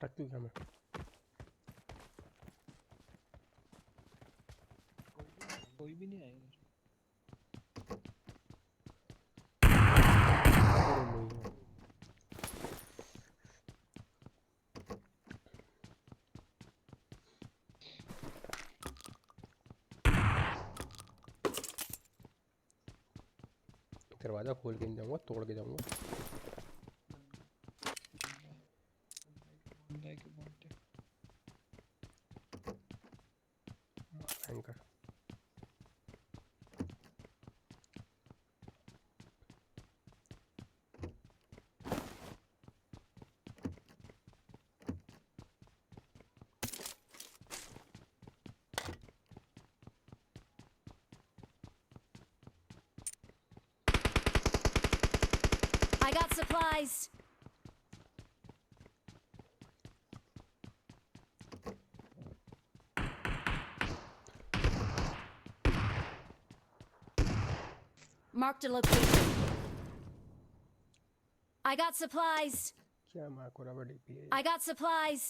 अटक गया मैं। कोई भी नहीं आएगा। दरवाज़ा खोल के नहीं जाऊँगा, तोड़ के जाऊँगा। बंदा के बहुत है। Anchor I got supplies. Marked a location. I got supplies. क्या माँ को रबड़ डीपी है। I got supplies.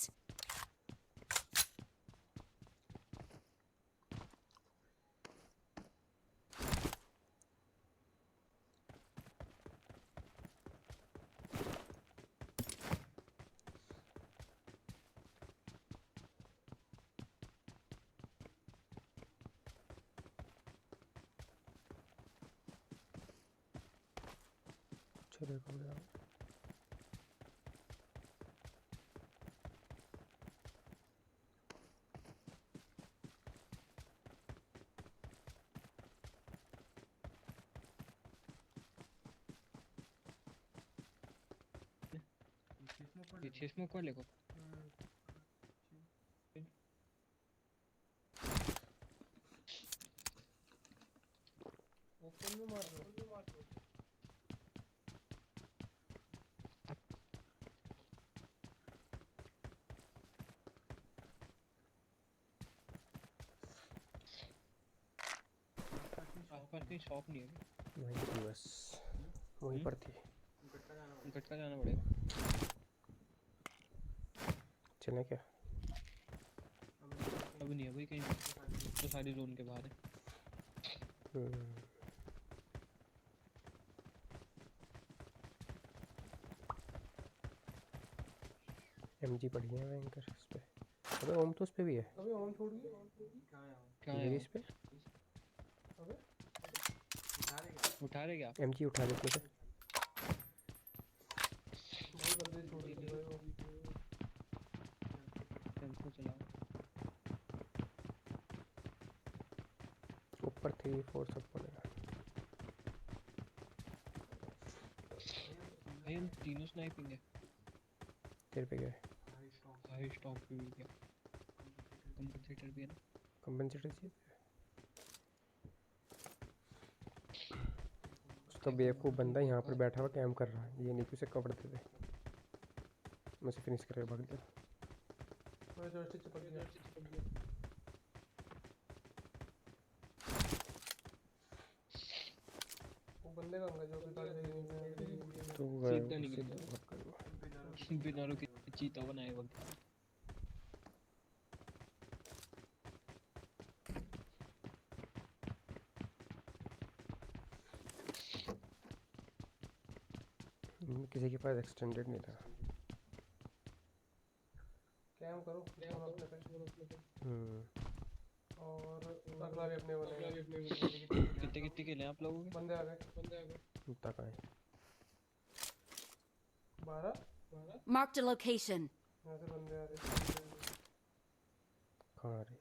चले को गया। पीछे स्मोक कर लेगो। ओपन में मार दो। आसपास कहीं शॉप नहीं है क्या? वहीं थी बस, वहीं पर थी। गटका जाना पड़ेगा। चलें क्या? अभी नहीं है भाई, कहीं तो सारी जोन के बाहर है। एमजी पड़ी है एंकर इस पे। अबे ओम तो उस पे भी है। अबे ओम छोड़ गया। क्या ये है इस पे। अबे उठा रहे क्या? एमजी उठा ले इसमें से। भाई बंदे छोड़ दिए भाई वो। टेंपो चलाओ। ऊपर 3-4 सब पड़ेगा। भाई हम तीनों स्नाइपिंग है। तेरे पे गए। हाई स्टॉक भी गया। कंपनसेटर भी है ना। कंपनसेटर चाहिए। उसका बेवकूफ़ बंदा यहाँ पर बैठा हुआ कैम कर रहा है। ये नहीं कि उसे कवर दे दे। मुझे फिनिश करके भाग गया। मैं जॉयस्टिक चिपक गया। वो बंदे का जो भी गाड़ी लगी हुई है। तो सीधा निकल सीधा गया। भाग गया। बिना रुके चीता बनाए वक्त। किसी के पास एक्सटेंडेड नहीं था। कैम करो फोन अपने पे। और अगला भी अपने बनेगा। कितने कितने के लिए आप लोगों के? बंदे आ गए। तक आए 12 Marked a location. यहाँ से बंदे आ रहे। कहाँ आ रहे?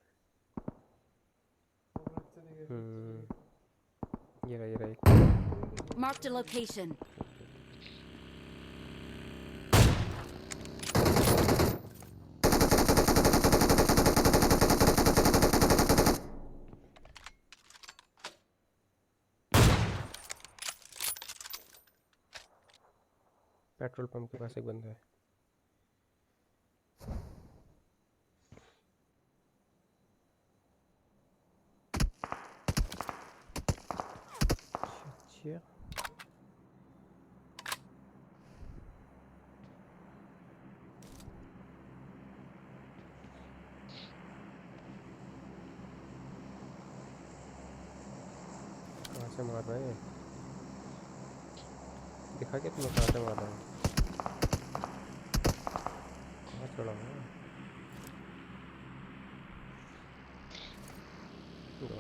वो से दिखे। ये रहा एक। Marked a location. Petrol pump के पास एक बंदा है। अच्छा से मार रहा है? दिखा क्या तुम्हें कहाँ से मार रहा है? कहाँ चढ़ा हुआ है? लो।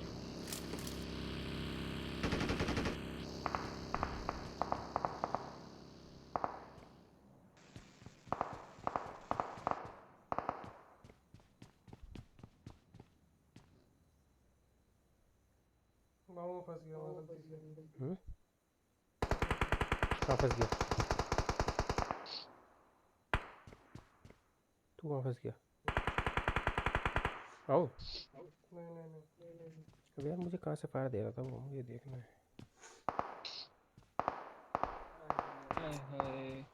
मामा फंस गया वहाँ गलती से। कहाँ फंस गया? तू कहाँ फंस गया? आओ। नहीं। अबे यार मुझे कहाँ से फायर दे रहा था वो, मुझे देखना है। हाय हाय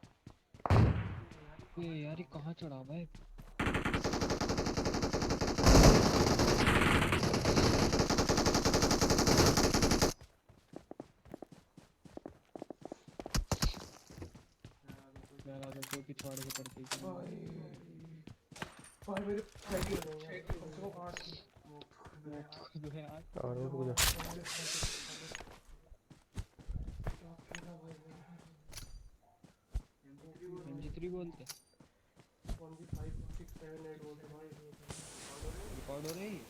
ये यार ये कहाँ चढ़ा हुआ है? यार आदत कोई पिछवाड़े से पड़ती है। भाई मेरे फाइट हो रही है कम से कम 8 की। खुद है यार। और रुक जा। M3 बोलते 1v5 6 7 8 बोलते भाई। रिकॉर्ड हो रही है।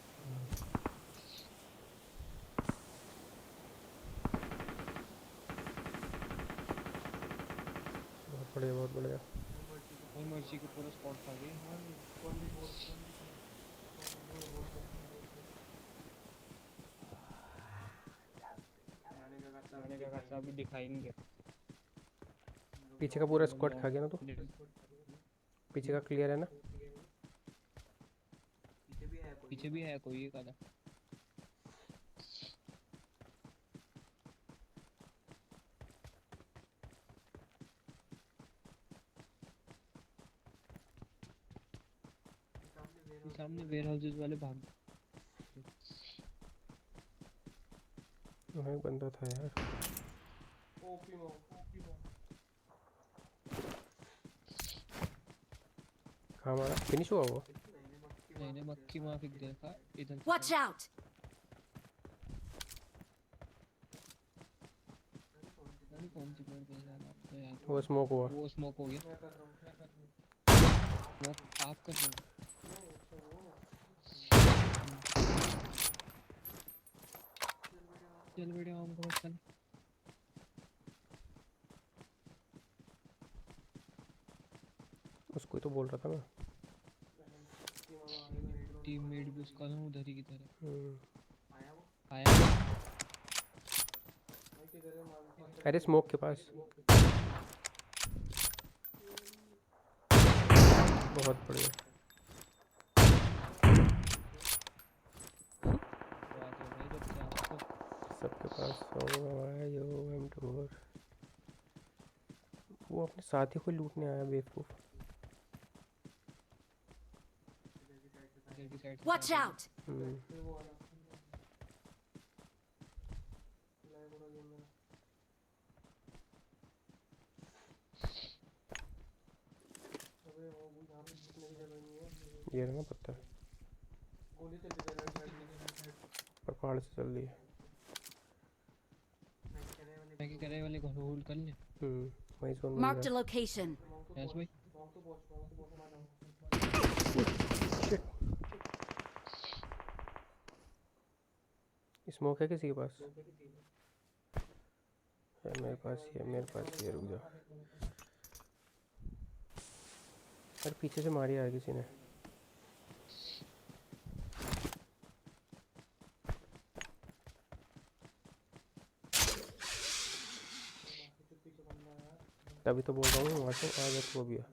बहुत बढ़िया बहुत बढ़िया। भाई मर्सी के पूरा स्पॉट खा गए। मैंने क्या कहा अभी दिखाएंगे। पीछे का पूरा स्क्वाड खा गया ना तू? पीछे का क्लियर है ना? पीछे भी है कोई एक आधा। सामने वेयर हाउसेस वाले भाग। वहाँ एक बंदा था यार। ओपी मो कहाँ मारा? फिनिश हुआ वो? मैंने मक्खी मार फेंक देखा इधर। Watch out! कौन सी पेड़ पे जाना आपको यार? वो स्मोक हुआ। वो स्मोक हो गया। स्मोक आप कर रहे हो। चल बेटा हम को चल। उसको ही तो बोल रहा था मैं। टीममेट भी उसका ना उधर ही की तरह आया। अरे स्मोक के पास। बहुत बढ़िया। बात है भाई जब से आपको सबके पास होगा यो M24। वो अपने साथी को लूटने आया बेवकूफ। इधर की साइड Watch out! ये ना पत्थर गोली चलती है राइट साइड पर पहाड़ से चल रही है। मैं क्या करे वाले को होल्ड कर ले। वही zone Marked a location. Yes भाई स्मोक है किसी के पास? है मेरे पास ही है, मेरे पास ही है। रुक जा। अरे पीछे से मारी यार किसी ने। तभी तो बोल रहा हूँ वहाँ से आ जा। तू भी आ,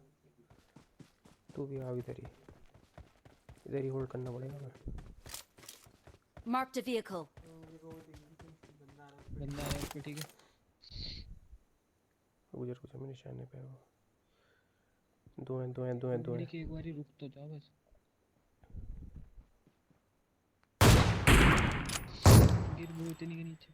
तू भी आ इधर ही। इधर ही होल्ड करना पड़ेगा हमें। Marked a vehicle. बंदा है उसपे ठीक है। गुजर कुछ मेरे निशाने पे वो। दो हैं। एक बारी रुक तो जाओ बस। गिर वो इतनी के नीचे।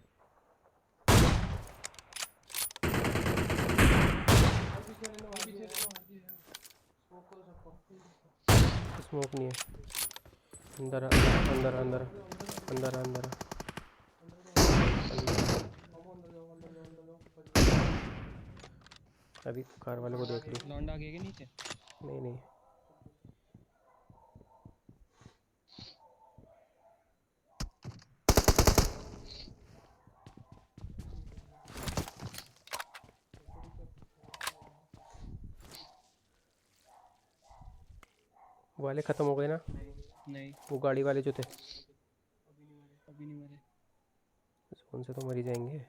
स्मोक नहीं है। अंदर। अभी कार वाले को देख ली। लौंडा आगे के नीचे। नहीं नहीं, वो वाले ख़त्म हो गए ना? नहीं वो गाड़ी वाले जो थे, अभी नहीं मरे। उनसे तो मर ही जाएंगे।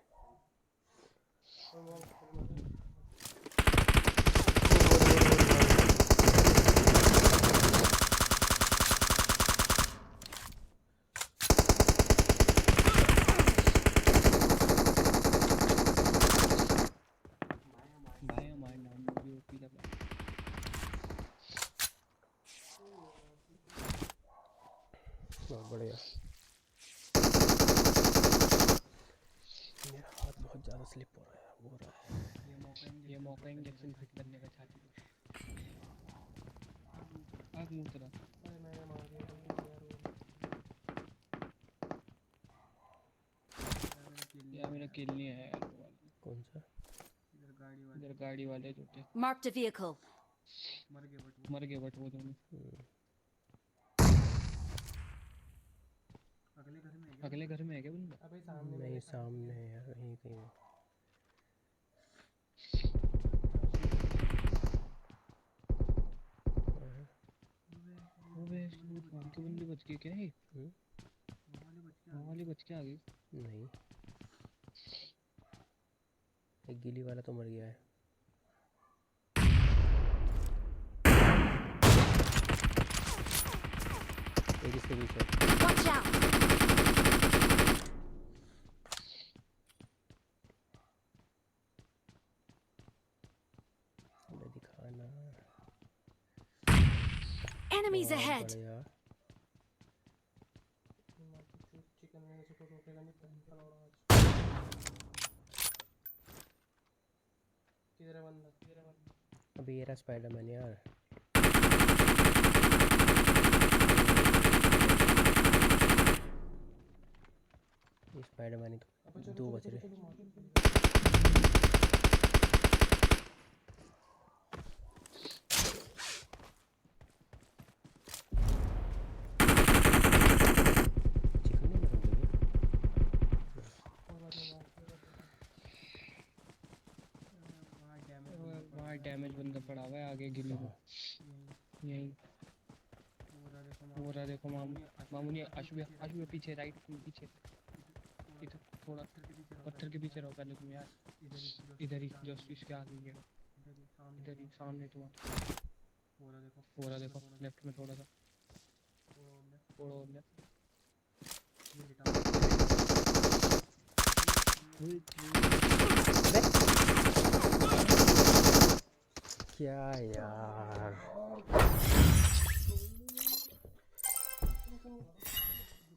भाई हमारे नाम में भी ओपी लगा। बहुत बढ़िया। मेरा हाथ बहुत ज़्यादा स्लिप हो रहा है, हो रहा है। ये मौका इंजेक्शन फिट करने का छाती पे। आग मुंह तरह। अरे मैंने मार दिया यार यार मेरा किल नहीं है यार वो वाला। कौन सा? इधर गाड़ी वाले जो थे Marked a vehicle. मर गए बट वो दोनों। अगले घर में है क्या बंदा? अबे सामने नहीं, सामने है यार, यहीं कहीं है। अबे बाकी बंदे बच गए क्या? ये वो वाले बच के आ गए। नहीं, एक गिली वाला तो मर गया है। एक इसके पीछे। Watch out! हमें दिखाना। Enemies बहुत ahead! बढ़िया। चिकन में से तो रोकेगा नहीं पंखा लौड़ा आज। किधर है बंदा? अभी ये रहा स्पाइडरमैन यार। ये स्पाइडरमैन ही तो, दो बच रहे। चिकन नहीं मरोगे? वहाँ डैमेज बंदा पड़ा हुआ है आगे गिल्ली में। यहीं वो रहा देखो मामू ने अशु पीछे राइट पीछे इधर थोड़ा पत्थर के पीछे रहो पहले तुम यार। इधर ही जस्ट इसके आगे ही है। इधर ही सामने तुम्हारे हो रहा देखो लेफ्ट में थोड़ा सा थोड़ा लेफ्ट। क्या यार,